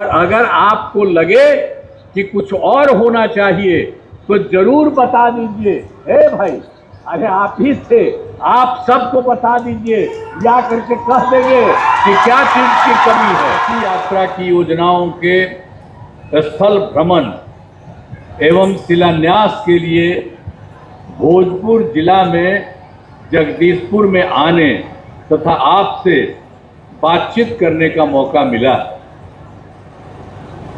अगर आपको लगे कि कुछ और होना चाहिए तो जरूर बता दीजिए। भाई, अरे आप ही थे, आप सबको बता दीजिए, या करके कह देंगे कि क्या चीज की कमी है। यात्रा की योजनाओं के स्थल भ्रमण एवं शिलान्यास के लिए भोजपुर जिला में जगदीशपुर में आने तथा आपसे बातचीत करने का मौका मिला।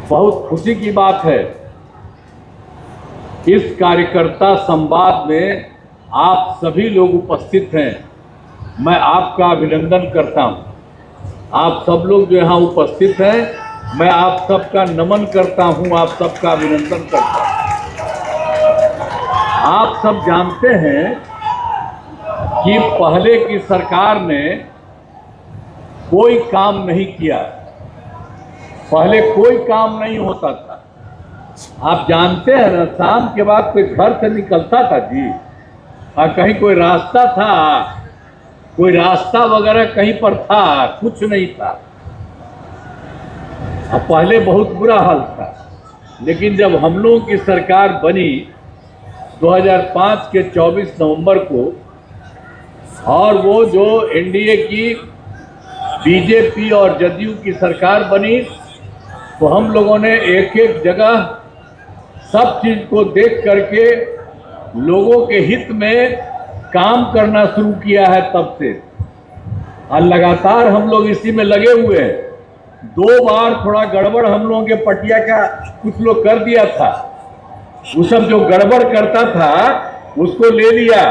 बहुत खुशी की बात है। इस कार्यकर्ता संवाद में आप सभी लोग उपस्थित हैं, मैं आपका अभिनंदन करता हूं। आप सब लोग जो यहाँ उपस्थित हैं, मैं आप सबका नमन करता हूं, आप सबका अभिनंदन करता हूं। आप सब जानते हैं कि पहले की सरकार ने कोई काम नहीं किया, पहले कोई काम नहीं होता था। आप जानते हैं ना, शाम के बाद कोई घर से निकलता था जी, और कहीं कोई रास्ता था, कोई रास्ता वगैरह कहीं पर था, कुछ नहीं था। अब पहले बहुत बुरा हाल था, लेकिन जब हम लोगों की सरकार बनी 2005 के 24 नवंबर को, और वो जो एनडीए की बीजेपी और जदयू की सरकार बनी, तो हम लोगों ने एक एक जगह सब चीज को देख करके लोगों के हित में काम करना शुरू किया है। तब से और लगातार हम लोग इसी में लगे हुए हैं। 2 बार थोड़ा गड़बड़ हम लोगों के पटिया का कुछ लोग कर दिया था। वो सब जो गड़बड़ करता था उसको ले लिया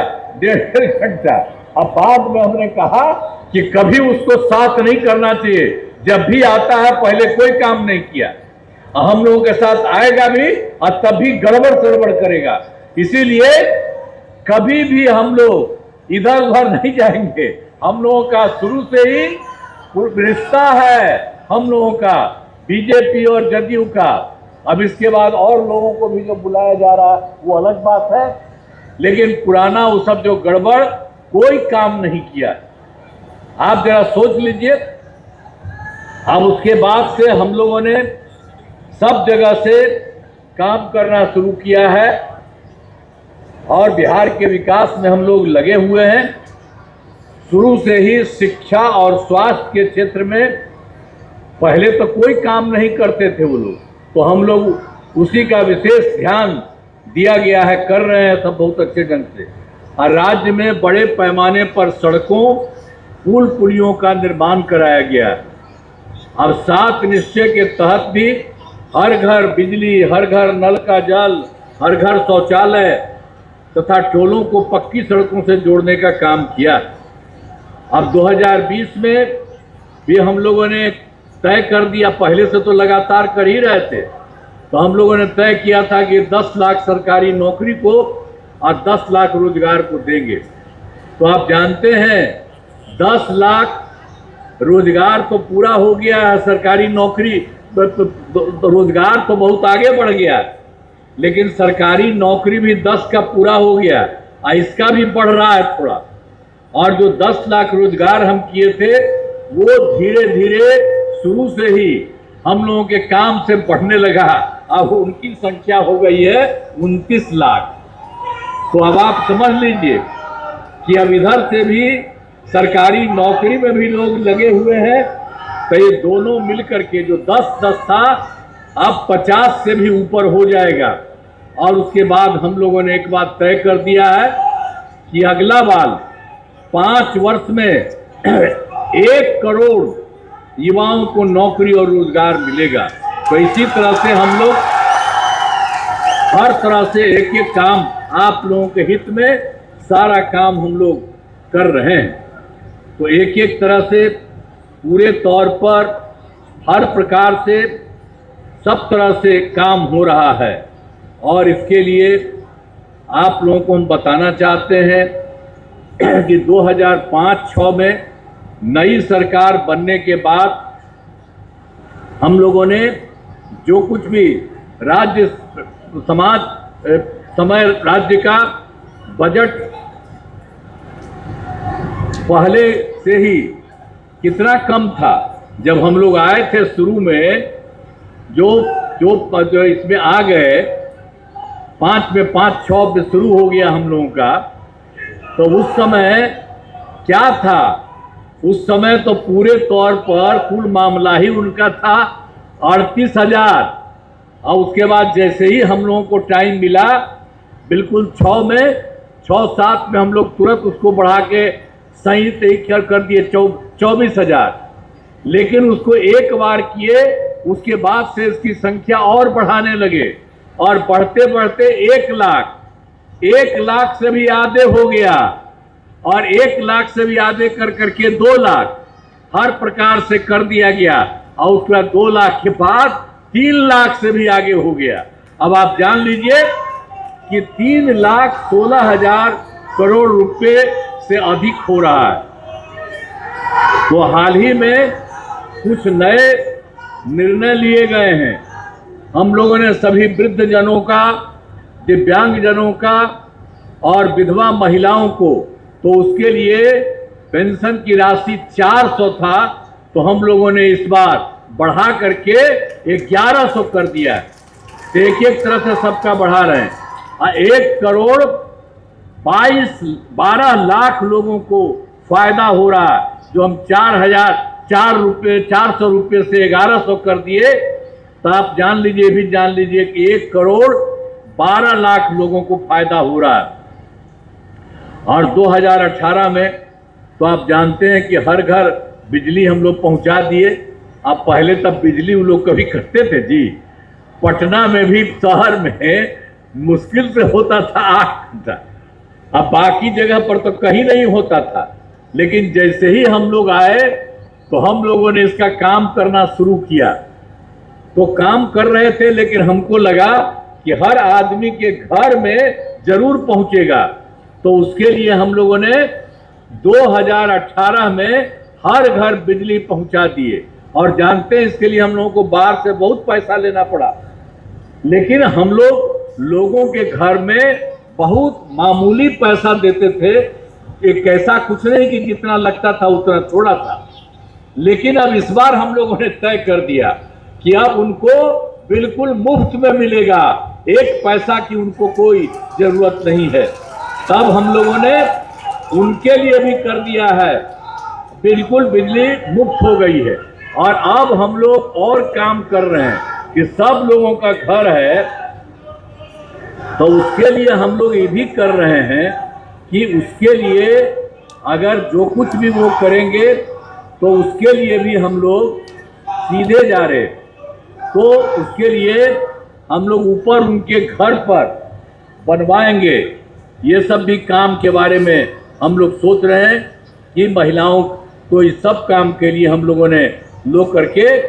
1.5 घंटा। अब बाद में हमने कहा कि कभी उसको साथ नहीं करना चाहिए। जब भी आता है पहले कोई काम नहीं किया, हम लोगों के साथ आएगा भी और तब भी गड़बड़ करेगा। इसीलिए कभी भी हम लोग इधर उधर नहीं जाएंगे। हम लोगों का शुरू से ही रिश्ता है, हम लोगों का बीजेपी और जदयू का। अब इसके बाद और लोगों को भी जो बुलाया जा रहा है वो अलग बात है, लेकिन पुराना वो सब जो गड़बड़ कोई काम नहीं किया। आप जरा सोच लीजिए। अब उसके बाद से हम लोगों ने सब जगह से काम करना शुरू किया है और बिहार के विकास में हम लोग लगे हुए हैं। शुरू से ही शिक्षा और स्वास्थ्य के क्षेत्र में पहले तो कोई काम नहीं करते थे वो लोग, तो हम लोग उसी का विशेष ध्यान दिया गया है, कर रहे हैं सब बहुत अच्छे ढंग से। और राज्य में बड़े पैमाने पर सड़कों, पुल पुलियों का निर्माण कराया गया। अब 7 निश्चय के तहत भी हर घर बिजली, हर घर नल का जल, हर घर शौचालय तथा टोलों को पक्की सड़कों से जोड़ने का काम किया। अब 2020 में भी हम लोगों ने तय कर दिया, पहले से तो लगातार कर ही रहे थे, तो हम लोगों ने तय किया था कि 10 लाख सरकारी नौकरी को और 10 लाख रोजगार को देंगे। तो आप जानते हैं 10 लाख रोजगार तो पूरा हो गया है, सरकारी नौकरी तो रोजगार तो बहुत आगे बढ़ गया, लेकिन सरकारी नौकरी भी 10 का पूरा हो गया और इसका भी बढ़ रहा है थोड़ा। और जो 10 लाख रोजगार हम किए थे वो धीरे धीरे शुरू से ही हम लोगों के काम से बढ़ने लगा। अब उनकी संख्या हो गई है 29 लाख। तो अब आप समझ लीजिए कि अब इधर से भी सरकारी नौकरी में भी लोग लगे हुए हैं। तो ये दोनों मिलकर के जो 10-10 था अब 50 से भी ऊपर हो जाएगा। और उसके बाद हम लोगों ने एक बात तय कर दिया है कि अगला बार 5 वर्ष में 1 करोड़ युवाओं को नौकरी और रोजगार मिलेगा। तो इसी तरह से हम लोग हर तरह से एक एक काम आप लोगों के हित में सारा काम हम लोग कर रहे हैं। तो एक एक तरह से पूरे तौर पर हर प्रकार से सब तरह से काम हो रहा है। और इसके लिए आप लोगों को हम बताना चाहते हैं कि 2005-06 में नई सरकार बनने के बाद हम लोगों ने जो कुछ भी राज्य राज्य का बजट पहले से ही कितना कम था। जब हम लोग आए थे शुरू में जो जो इसमें आ गए 5 में 5-6 में शुरू हो गया हम लोगों का, तो उस समय क्या था? उस समय तो पूरे तौर पर कुल मामला ही उनका था 38,000। और उसके बाद जैसे ही हम लोगों को टाइम मिला, बिल्कुल 6-7 में हम लोग तुरंत उसको बढ़ा के सही कर दिए 24,000। लेकिन उसको एक बार किए, उसके बाद से इसकी संख्या और बढ़ाने लगे और बढ़ते बढ़ते 1 लाख से भी आधे हो गया, और 1 लाख से भी आधे कर करके 2 लाख हर प्रकार से कर दिया गया। और उसके बाद 2 लाख के बाद 3 लाख से भी आगे हो गया। अब आप जान लीजिए कि 3,16,000 करोड़ रुपए से अधिक हो रहा है। तो हाल ही में कुछ नए निर्णय लिए गए हैं। हम लोगों ने सभी वृद्ध जनों का, दिव्यांग जनों का और विधवा महिलाओं को, तो उसके लिए पेंशन की राशि 400 था, तो हम लोगों ने इस बार बढ़ा करके 1100 कर दिया। तो एक तरह से सबका बढ़ा रहे हैं। 1,12 लाख लोगों को फायदा हो रहा है। जो हम 400 रुपये से 1100 कर दिए, तो आप जान लीजिए कि 1,12 लाख लोगों को फायदा हो रहा है। और 2018 में तो आप जानते हैं कि हर घर बिजली हम लोग पहुंचा दिए। अब पहले तब बिजली वो लोग कभी करते थे जी, पटना में भी शहर में मुश्किल से होता था 8 घंटा। अब बाकी जगह पर तो कहीं नहीं होता था। लेकिन जैसे ही हम लोग आए, तो हम लोगों ने इसका काम करना शुरू किया। तो काम कर रहे थे, लेकिन हमको लगा कि हर आदमी के घर में जरूर पहुंचेगा। तो उसके लिए हम लोगों ने 2018 में हर घर बिजली पहुंचा दिए। और जानते हैं, इसके लिए हम लोगों को बाहर से बहुत पैसा लेना पड़ा। लेकिन हम लोगों के घर में बहुत मामूली पैसा देते थे। एक ऐसा कुछ नहीं कि जितना लगता था उतना थोड़ा था। लेकिन अब इस बार हम लोगों ने तय कर दिया कि अब उनको बिल्कुल मुफ्त में मिलेगा, 1 पैसा की उनको कोई जरूरत नहीं है। तब हम लोगों ने उनके लिए भी कर दिया है, बिल्कुल बिजली मुफ्त हो गई है। और अब हम लोग और काम कर रहे हैं कि सब लोगों का घर है, तो उसके लिए हम लोग ये भी कर रहे हैं कि उसके लिए अगर जो कुछ भी वो करेंगे, तो उसके लिए भी हम लोग सीधे जा रहे। तो उसके लिए हम लोग ऊपर उनके घर पर बनवाएंगे। ये सब भी काम के बारे में हम लोग सोच रहे हैं कि महिलाओं को इस सब काम के लिए हम लोगों ने लो करके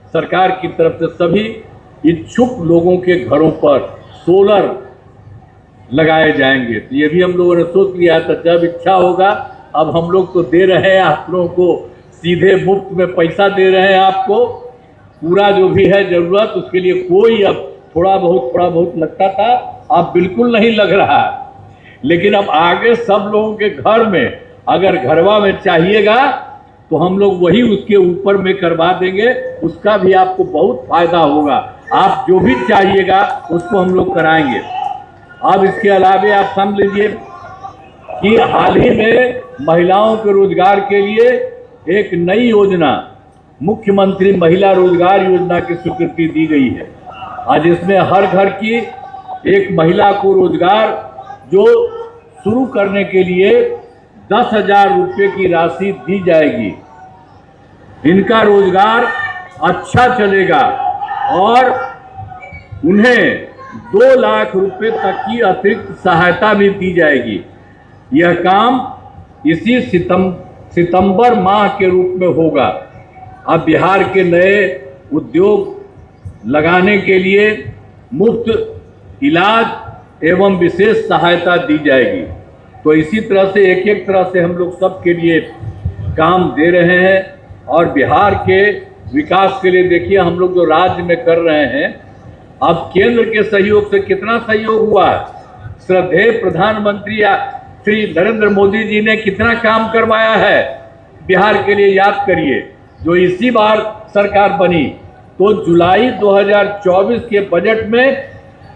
सरकार की तरफ से सभी इच्छुक लोगों के घरों पर सोलर लगाए जाएंगे। तो ये भी हम लोगों ने सोच लिया था, जब इच्छा होगा। अब हम लोग तो दे रहे हैं आप लोगों को, सीधे मुफ्त में पैसा दे रहे हैं आपको। पूरा जो भी है जरूरत, उसके लिए कोई अब थोड़ा बहुत लगता था, अब बिल्कुल नहीं लग रहा है। लेकिन अब आगे सब लोगों के घर में अगर घरवा में चाहिएगा, तो हम लोग वही उसके ऊपर में करवा देंगे। उसका भी आपको बहुत फायदा होगा। आप जो भी चाहिएगा उसको हम लोग कराएंगे। अब इसके अलावे आप समझ लीजिए कि हाल ही में महिलाओं के रोजगार के लिए एक नई योजना, मुख्यमंत्री महिला रोजगार योजना की स्वीकृति दी गई है। आज इसमें हर घर की एक महिला को रोजगार जो शुरू करने के लिए 10,000 रुपये की राशि दी जाएगी। इनका रोजगार अच्छा चलेगा और उन्हें 2 लाख रुपए तक की अतिरिक्त सहायता भी दी जाएगी। यह काम इसी सितंबर माह के रूप में होगा। अब बिहार के नए उद्योग लगाने के लिए मुफ्त इलाज एवं विशेष सहायता दी जाएगी। तो इसी तरह से एक तरह से हम लोग सबके लिए काम दे रहे हैं। और बिहार के विकास के लिए देखिए हम लोग जो राज्य में कर रहे हैं, अब केंद्र के सहयोग से कितना सहयोग हुआ है। श्रद्धेय प्रधानमंत्री श्री नरेंद्र मोदी जी ने कितना काम करवाया है बिहार के लिए, याद करिए। जो इसी बार सरकार बनी तो जुलाई 2024 के बजट में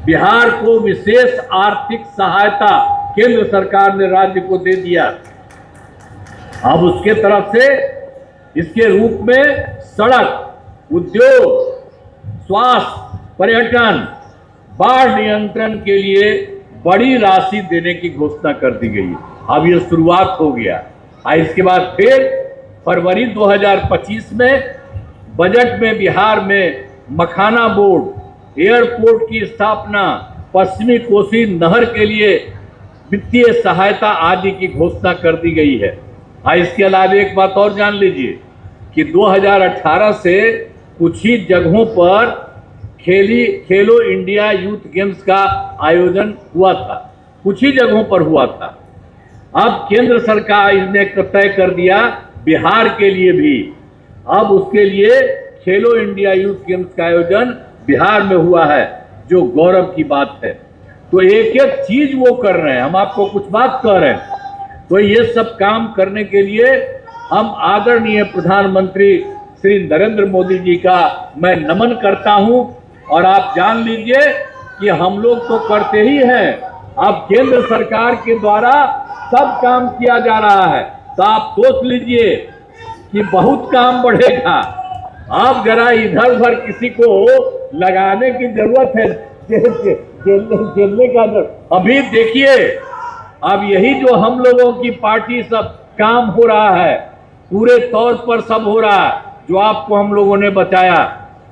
बिहार को विशेष आर्थिक सहायता केंद्र सरकार ने राज्य को दे दिया। अब उसके तरफ से इसके रूप में सड़क, उद्योग, स्वास्थ्य, पर्यटन, बाढ़ नियंत्रण के लिए बड़ी राशि देने की घोषणा कर दी गई। अब ये शुरुआत हो गया। इसके बाद फिर फरवरी 2025 में बजट में बिहार में मखाना बोर्ड, एयरपोर्ट की स्थापना, पश्चिमी कोसी नहर के लिए वित्तीय सहायता आदि की घोषणा कर दी गई है। इसके अलावा एक बात और जान लीजिए कि 2018 से कुछ ही जगहों पर खेलो इंडिया यूथ गेम्स का आयोजन हुआ था, कुछ ही जगहों पर हुआ था। अब केंद्र सरकार ने तय कर दिया बिहार के लिए भी, अब उसके लिए खेलो इंडिया यूथ गेम्स का आयोजन बिहार में हुआ है, जो गौरव की बात है। तो एक एक चीज वो कर रहे हैं, हम आपको कुछ बात कह रहे हैं। तो ये सब काम करने के लिए हम आदरणीय प्रधानमंत्री श्री नरेंद्र मोदी जी का मैं नमन करता हूं। और आप जान लीजिए कि हम लोग तो करते ही हैं, अब केंद्र सरकार के द्वारा सब काम किया जा रहा है। तो आप सोच लीजिए कि बहुत काम बढ़ेगा। आप जरा इधर उधर किसी को लगाने की जरूरत है, जेलने का अभी देखिए, अब यही जो हम लोगों की पार्टी सब काम हो रहा है, पूरे तौर पर सब हो रहा है, जो आपको हम लोगों ने बताया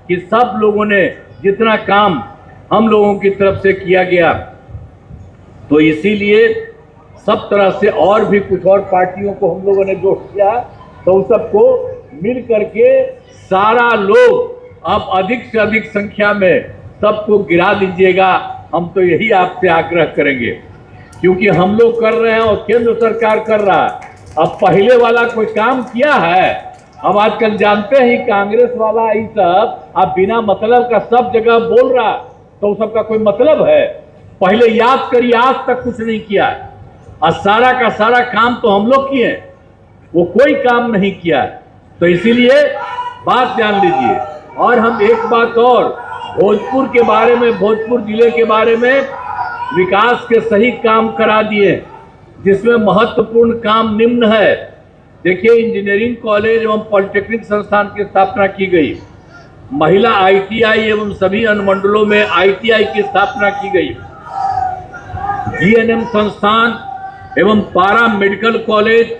कि सब लोगों ने जितना काम हम लोगों की तरफ से किया गया, तो इसीलिए सब तरह से और भी कुछ और पार्टियों को हम लोगों ने जो किया, तो उन सबको मिल करके सारा लोग अब अधिक से अधिक संख्या में सबको गिरा दीजिएगा। हम तो यही आपसे आग्रह करेंगे, क्योंकि हम लोग कर रहे हैं और केंद्र सरकार कर रहा है। अब पहले वाला कोई काम किया है? अब आजकल जानते हैं कांग्रेस वाला ये सब अब बिना मतलब का सब जगह बोल रहा, तो सबका कोई मतलब है? पहले याद करिए, आज तक कुछ नहीं किया और सारा का सारा काम तो हम लोग किए, वो कोई काम नहीं किया। तो इसीलिए बात जान लीजिए। और हम एक बात और, भोजपुर के बारे में, भोजपुर जिले के बारे में विकास के सही काम करा दिए, जिसमें महत्वपूर्ण काम निम्न है। देखिए, इंजीनियरिंग कॉलेज एवं पॉलिटेक्निक संस्थान की स्थापना की गई, महिला ITI एवं सभी अनुमंडलों में ITI की स्थापना की गई, GNM संस्थान एवं पारा मेडिकल कॉलेज,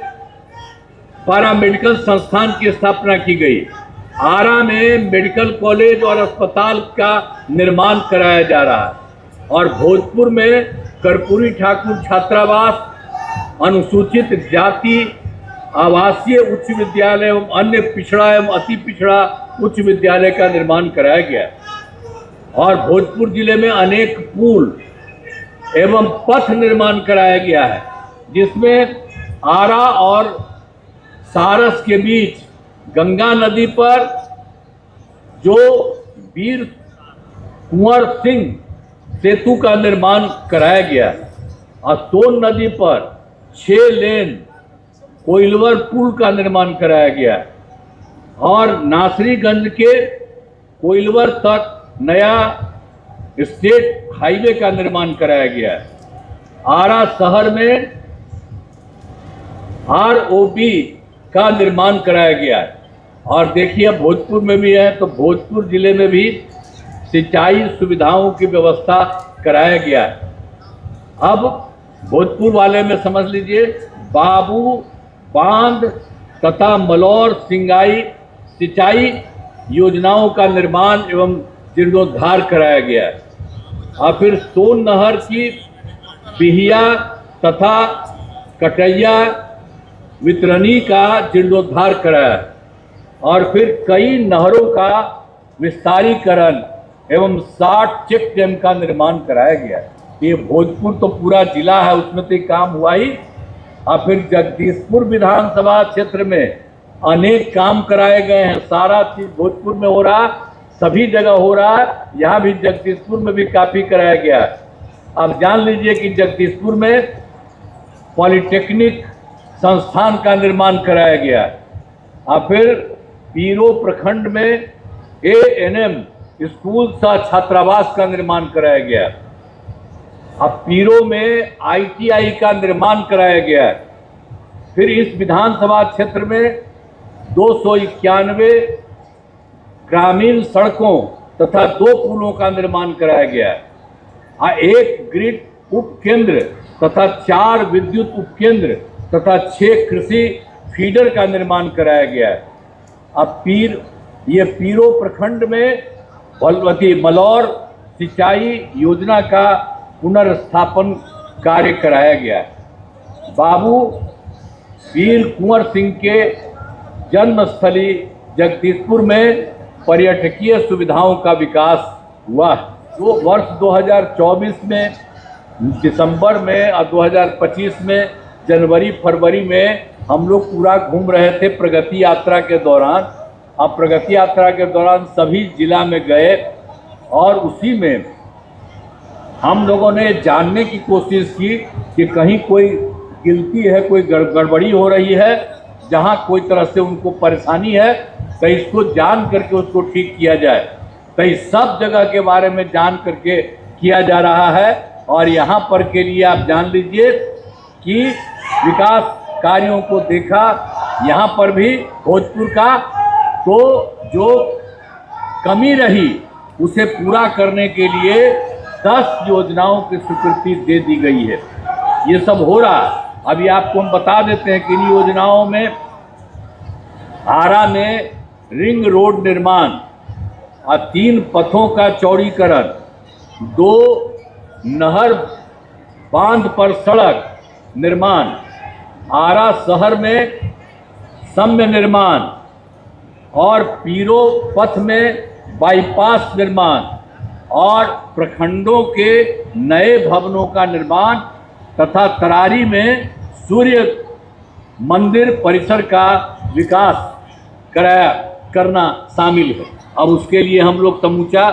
पारा मेडिकल संस्थान की स्थापना की गई। आरा में मेडिकल कॉलेज और अस्पताल का निर्माण कराया जा रहा है। और भोजपुर में कर्पूरी ठाकुर छात्रावास, अनुसूचित जाति आवासीय उच्च विद्यालय एवं अन्य पिछड़ा एवं अति पिछड़ा उच्च विद्यालय का निर्माण कराया गया। और भोजपुर जिले में अनेक पुल एवं पथ निर्माण कराया गया है, जिसमें आरा और सारस के बीच गंगा नदी पर जो वीर कुंवर सिंह सेतु का निर्माण कराया गया, और सोन नदी पर 6 लेन कोइलवर पुल का निर्माण कराया गया, और नासरीगंज के कोइलवर तक नया स्टेट हाईवे का निर्माण कराया गया है। आरा शहर में ROB का निर्माण कराया गया है। और देखिए, भोजपुर में भी है, तो भोजपुर जिले में भी सिंचाई सुविधाओं की व्यवस्था कराया गया है। अब भोजपुर वाले में समझ लीजिए, बाबू बांध तथा मलौर सिंगाई सिंचाई योजनाओं का निर्माण एवं जीर्णोद्धार कराया गया है। और फिर सोन नहर की बिहिया तथा कटैया वितरणी का जीर्णोद्धार कराया। और फिर कई नहरों का विस्तारीकरण एवं 60 चेक डैम का निर्माण कराया गया। ये भोजपुर तो पूरा जिला है, उसमें तो काम हुआ ही। और फिर जगदीशपुर विधानसभा क्षेत्र में अनेक काम कराए गए हैं। सारा चीज भोजपुर में हो रहा, सभी जगह हो रहा है, यहाँ भी जगदीशपुर में भी काफ़ी कराया गया है। अब जान लीजिए कि जगदीशपुर में पॉलिटेक्निक संस्थान का निर्माण कराया गया। और फिर पीरो प्रखंड में ANM स्कूल सह छात्रावास का निर्माण कराया गया। अब पीरो में ITI का निर्माण कराया गया। फिर इस विधानसभा क्षेत्र में 291 ग्रामीण सड़कों तथा 2 पुलों का निर्माण कराया गया है। 1 ग्रिड उपकेंद्र तथा 4 विद्युत उपकेंद्र तथा 6 कृषि फीडर का निर्माण कराया गया है। अब पीरो प्रखंड में बलवती मलौर सिंचाई योजना का पुनर्स्थापन कार्य कराया गया है। बाबू वीर कुंवर सिंह के जन्मस्थली जगदीशपुर में पर्यटकीय सुविधाओं का विकास हुआ है। तो वर्ष 2024 में दिसंबर में और 2025 में जनवरी फरवरी में हम लोग पूरा घूम रहे थे प्रगति यात्रा के दौरान। अब प्रगति यात्रा के दौरान सभी जिला में गए और उसी में हम लोगों ने जानने की कोशिश की कि कहीं कोई गिल्टी है, कोई गड़बड़ी हो रही है, जहां कोई तरह से उनको परेशानी है तो इसको जान करके उसको ठीक किया जाए। तो इस सब जगह के बारे में जान करके किया जा रहा है। और यहाँ पर के लिए आप जान लीजिए कि विकास कार्यों को देखा यहाँ पर भी भोजपुर का, तो जो कमी रही उसे पूरा करने के लिए 10 योजनाओं की स्वीकृति दे दी गई है। ये सब हो रहा। अभी आपको हम बता देते हैं कि इन योजनाओं में आरा में रिंग रोड निर्माण और 3 पथों का चौड़ीकरण, 2 नहर बांध पर सड़क निर्माण, आरा शहर में सम्य निर्माण और पीरो पथ में बाईपास निर्माण और प्रखंडों के नए भवनों का निर्माण तथा तरारी में सूर्य मंदिर परिसर का विकास करना शामिल है। अब उसके लिए हम लोग समूचा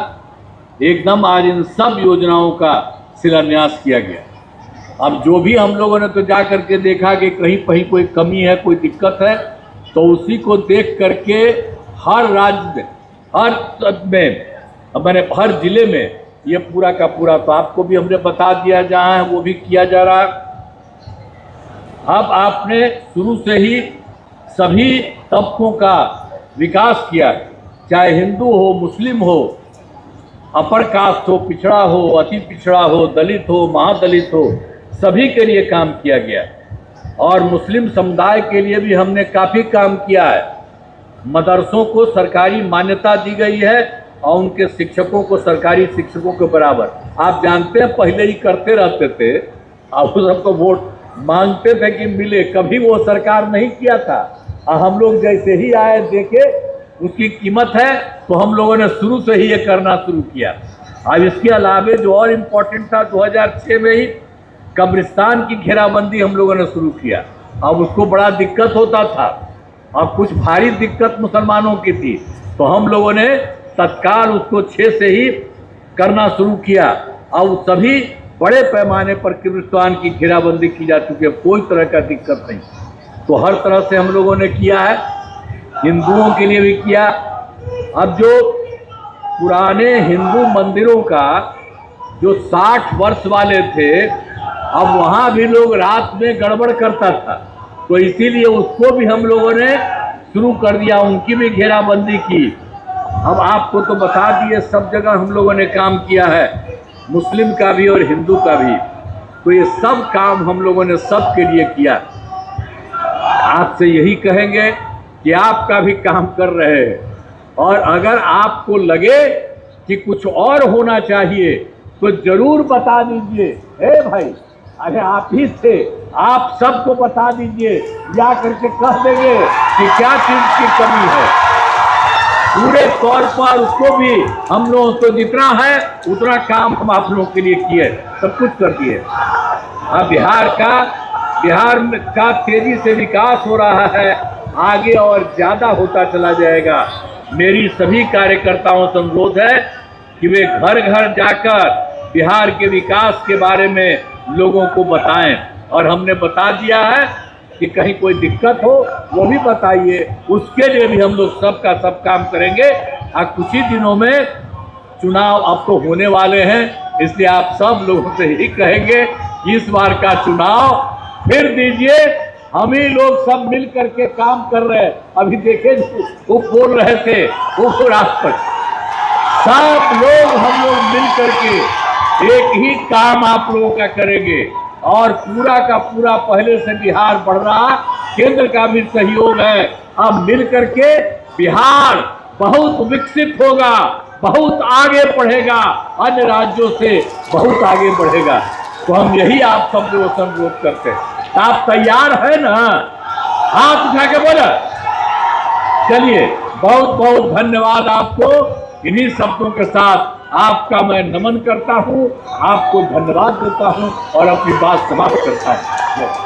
एकदम आज इन सब योजनाओं का शिलान्यास किया गया। अब जो भी हम लोगों ने तो जा करके देखा कि कहीं कोई कमी है, कोई दिक्कत है, तो उसी को देख करके हर राज्य में, हर जिले में ये पूरा का पूरा, तो आपको भी हमने बता दिया जहाँ है वो भी किया जा रहा है। अब आपने शुरू से ही सभी तबकों का विकास किया, चाहे हिंदू हो, मुस्लिम हो, अपर कास्ट हो, पिछड़ा हो, अति पिछड़ा हो, दलित हो, महादलित हो, सभी के लिए काम किया गया। और मुस्लिम समुदाय के लिए भी हमने काफ़ी काम किया है। मदरसों को सरकारी मान्यता दी गई है और उनके शिक्षकों को सरकारी शिक्षकों के बराबर। आप जानते हैं पहले ही करते रहते थे, अब सबको वोट मांगते थे कि मिले, कभी वो सरकार नहीं किया था। और हम लोग जैसे ही आए देखे उसकी कीमत है तो हम लोगों ने शुरू से ही ये करना शुरू किया। अब इसके अलावे जो और इम्पोर्टेंट था, 2006 में ही कब्रिस्तान की घेराबंदी हम लोगों ने शुरू किया। अब उसको बड़ा दिक्कत होता था और कुछ भारी दिक्कत मुसलमानों की थी, तो हम लोगों ने तत्काल उसको 6 से ही करना शुरू किया। अब सभी बड़े पैमाने पर कब्रिस्तान की घेराबंदी की जा चुकी है, कोई तरह का दिक्कत नहीं। तो हर तरह से हम लोगों ने किया है, हिंदुओं के लिए भी किया। अब जो पुराने हिंदू मंदिरों का जो 60 वर्ष वाले थे, अब वहाँ भी लोग रात में गड़बड़ करता था, तो इसीलिए उसको भी हम लोगों ने शुरू कर दिया, उनकी भी घेराबंदी की। अब आपको तो बता दिए सब जगह हम लोगों ने काम किया है, मुस्लिम का भी और हिंदू का भी। तो ये सब काम हम लोगों ने सबके लिए किया। आपसे यही कहेंगे कि आपका भी काम कर रहे हैं, और अगर आपको लगे कि कुछ और होना चाहिए तो जरूर बता दीजिए। हे भाई, अरे आप ही थे, आप सबको बता दीजिए, या करके कह देंगे कि क्या चीज की कमी है। पूरे तौर पर उसको भी हम लोगों को जितना है उतना काम हम आप लोगों के लिए किए, सब कुछ कर दिए। अब बिहार का तेजी से विकास हो रहा है, आगे और ज़्यादा होता चला जाएगा। मेरी सभी कार्यकर्ताओं से अनुरोध है कि वे घर घर जाकर बिहार के विकास के बारे में लोगों को बताएं, और हमने बता दिया है कि कहीं कोई दिक्कत हो वो भी बताइए, उसके लिए भी हम लोग सबका सब काम करेंगे। कुछ ही दिनों में चुनाव अब तो होने वाले हैं, इसलिए आप सब लोगों से ही कहेंगे कि इस बार का चुनाव फिर दीजिए। हम ही लोग सब मिल करके काम कर रहे हैं। अभी देखे वो बोल रहे थे वो राष्ट्रपति, सब लोग हम लोग मिल करके एक ही काम आप लोगों का करेंगे और पूरा का पूरा पहले से बिहार बढ़ रहा, केंद्र का भी सहयोग है। अब मिल करके बिहार बहुत विकसित होगा, बहुत आगे बढ़ेगा, अन्य राज्यों से बहुत आगे बढ़ेगा। तो हम यही आप सब लोगों से अनुरोध करते हैं। आप तैयार है ना? हाथ उठा के बोला। चलिए, बहुत बहुत धन्यवाद आपको। इन्हीं शब्दों के साथ आपका मैं नमन करता हूं, आपको धन्यवाद देता हूं और अपनी बात समाप्त करता हूं।